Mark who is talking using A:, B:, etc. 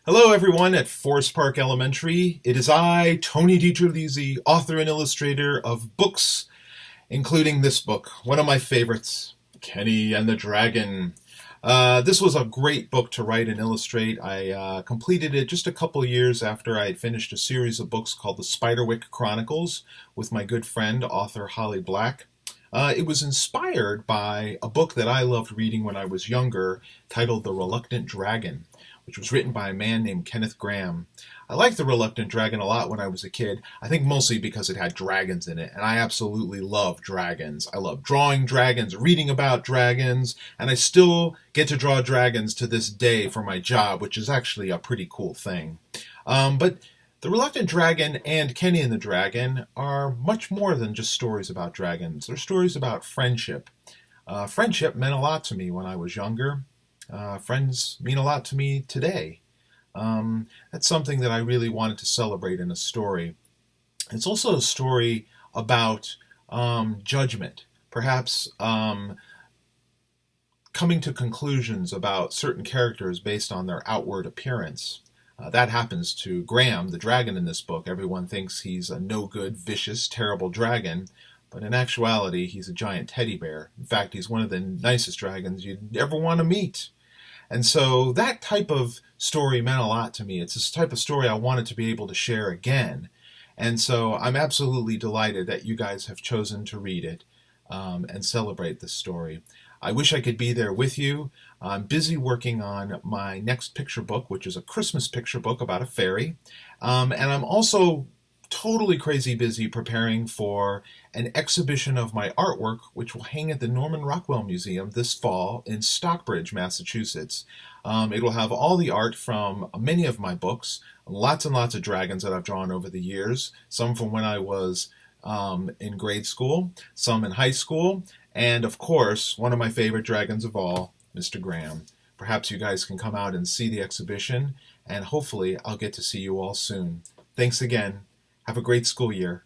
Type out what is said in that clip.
A: Hello, everyone at Forest Park Elementary. It is I, Tony DiTerlizzi, author and illustrator of books, including this book, one of my favorites, Kenny and the Dragon. This was a great book to write and illustrate. I completed it just a couple years after I had finished a series of books called the Spiderwick Chronicles with my good friend, author Holly Black. It was inspired by a book that I loved reading when I was younger, titled The Reluctant Dragon, which was written by a man named Kenneth Grahame. I liked The Reluctant Dragon a lot when I was a kid. I think mostly because it had dragons in it, and I absolutely love dragons. I love drawing dragons, reading about dragons, and I still get to draw dragons to this day for my job, which is actually a pretty cool thing. But The Reluctant Dragon and Kenny and the Dragon are much more than just stories about dragons. They're stories about friendship. Friendship meant a lot to me when I was younger. Friends mean a lot to me today. That's something that I really wanted to celebrate in a story. It's also a story about judgment, perhaps coming to conclusions about certain characters based on their outward appearance. That happens to Graham, the dragon in this book. Everyone thinks he's a no-good, vicious, terrible dragon, but in actuality, he's a giant teddy bear. In fact, he's one of the nicest dragons you'd ever want to meet. And so that type of story meant a lot to me. It's this type of story I wanted to be able to share again. And so I'm absolutely delighted that you guys have chosen to read it and celebrate this story. I wish I could be there with you. I'm busy working on my next picture book, which is a Christmas picture book about a fairy. And I'm also totally crazy busy preparing for an exhibition of my artwork, which will hang at the Norman Rockwell Museum this fall in Stockbridge, Massachusetts. It will have all the art from many of my books, lots and lots of dragons that I've drawn over the years, some from when I was in grade school, some in high school, and of course, one of my favorite dragons of all, Mr. Grahame. Perhaps you guys can come out and see the exhibition, and hopefully I'll get to see you all soon. Thanks again. Have a great school year.